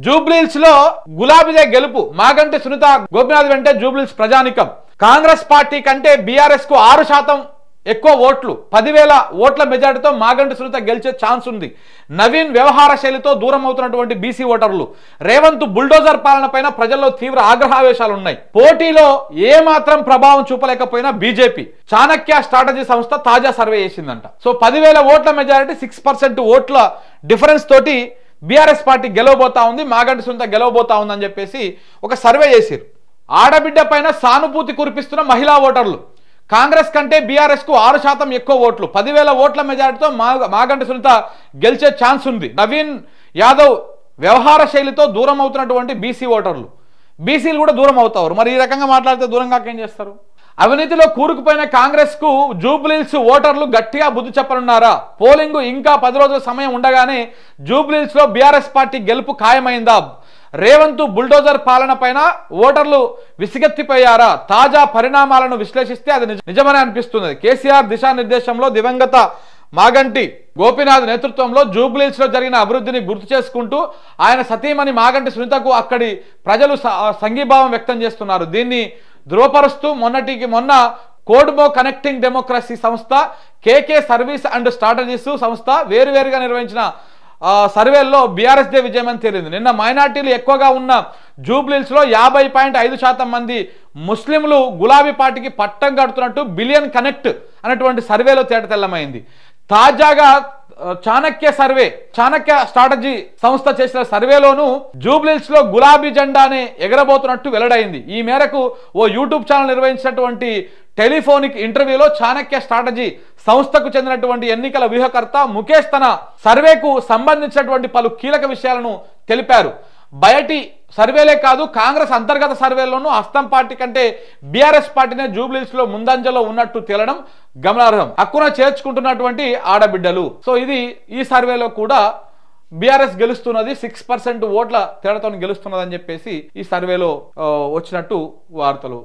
జూబ్లీహిల్స్ లో గులాబీదే గెలుపు, మాగంటి సునీత గోపినాథ్ వెంటే జూబ్లీహిల్స్ ప్రజానికం. కాంగ్రెస్ పార్టీ కంటే బీఆర్ఎస్ కు 6% ఎక్కువ ఓట్లు, 10,000 ఓట్ల మెజార్టీతో మాగంటి సునీత గెలిచే ఛాన్స్ ఉంది. నవీన్ వ్యవహార శైలితో దూరం అవుతున్నటువంటి బీసీ ఓటర్లు, రేవంత్ బుల్డోజర్ పాలన పైన ప్రజల్లో తీవ్ర ఆగ్రహావేశాలు ఉన్నాయి. పోటీలో ఏమాత్రం ప్రభావం చూపలేకపోయినా బీజేపీ చాణక్య స్ట్రాటజీ సంస్థ తాజా సర్వే చేసిందంట. సో 10,000 ఓట్ల మెజారిటీ, 6% ఓట్ల డిఫరెన్స్ తోటి బీఆర్ఎస్ పార్టీ గెలవబోతా ఉంది, మాగంటి సునీత గెలవబోతా ఉందని చెప్పేసి ఒక సర్వే చేశారు. ఆడబిడ్డ పైన సానుభూతి కురిపిస్తున్న మహిళా ఓటర్లు, కాంగ్రెస్ కంటే బీఆర్ఎస్ కు 6% ఎక్కువ ఓట్లు, 10,000 ఓట్ల మెజారిటీతో మాగంటి సునీత గెలిచే ఛాన్స్ ఉంది. నవీన్ యాదవ్ వ్యవహార శైలితో దూరం అవుతున్నటువంటి బీసీ ఓటర్లు, బీసీలు కూడా దూరం అవుతారు. మరి ఈ రకంగా మాట్లాడితే దూరం కాక ఏం చేస్తారు? అవినీతిలో కూరుకుపోయిన కాంగ్రెస్ కు జూబ్లీహిల్స్ ఓటర్లు గట్టిగా బుద్ధి చెప్పనున్నారా? పోలింగ్ ఇంకా 10 రోజుల సమయం ఉండగానే జూబ్లీహిల్స్ లో బీఆర్ఎస్ పార్టీ గెలుపు ఖాయమైందా? రేవంత్ బుల్డోజర్ పాలన పైన ఓటర్లు విసిగెత్తిపోయారా? తాజా పరిణామాలను విశ్లేషిస్తే అది నిజమని అనిపిస్తుంది. కేసీఆర్ దిశానిర్దేశంలో దివంగత మాగంటి గోపినాథ్ నేతృత్వంలో జూబ్లీహిల్స్ లో జరిగిన అభివృద్ధిని గుర్తు చేసుకుంటూ ఆయన సతీమణి మాగంటి సునీతకు అక్కడి ప్రజలు సంఘీభావం వ్యక్తం చేస్తున్నారు. దీన్ని ధృవపరుస్తూ మొన్న కోడ్మో కనెక్టింగ్ డెమోక్రసీ సంస్థ, కేకే సర్వీస్ అండ్ స్ట్రాటజీస్ సంస్థ వేరువేరుగా నిర్వహించిన సర్వేల్లో బీఆర్ఎస్ దే విజయం అని తేలింది. నిన్న మైనార్టీలు ఎక్కువగా ఉన్న జూబ్లీహిల్స్ లో 50.5% మంది ముస్లింలు గులాబీ పార్టీకి పట్టం కడుతున్నట్టు బిలియన్ కనెక్ట్ అనేటువంటి సర్వేలో తేటతెల్లమైంది. తాజాగా చాణక్య స్ట్రాటజీ సంస్థ చేసిన సర్వేలోనూ జూబ్లీహిల్స్ లో గులాబీ జెండానే ఎగరబోతున్నట్టు వెల్లడైంది. ఈ మేరకు ఓ యూట్యూబ్ ఛానల్ నిర్వహించినటువంటి టెలిఫోనిక్ ఇంటర్వ్యూలో చాణక్య స్ట్రాటజీ సంస్థకు చెందినటువంటి ఎన్నికల వ్యూహకర్త ముఖేష్ తన సర్వేకు సంబంధించినటువంటి పలు కీలక విషయాలను తెలిపారు. బయటి సర్వేలే కాదు, కాంగ్రెస్ అంతర్గత సర్వేలోనూ హస్తం పార్టీ కంటే బీఆర్ఎస్ పార్టీనే జూబ్లీహిల్స్ లో ముందంజలో ఉన్నట్టు తేలడం గమనార్హం. హక్కున చేర్చుకుంటున్నటువంటి ఆడబిడ్డలు. సో ఇది ఈ సర్వేలో కూడా బీఆర్ఎస్ గెలుస్తున్నది, 6% ఓట్ల తేడాతో గెలుస్తున్నదని చెప్పేసి ఈ సర్వేలో వచ్చినట్టు వార్తలు.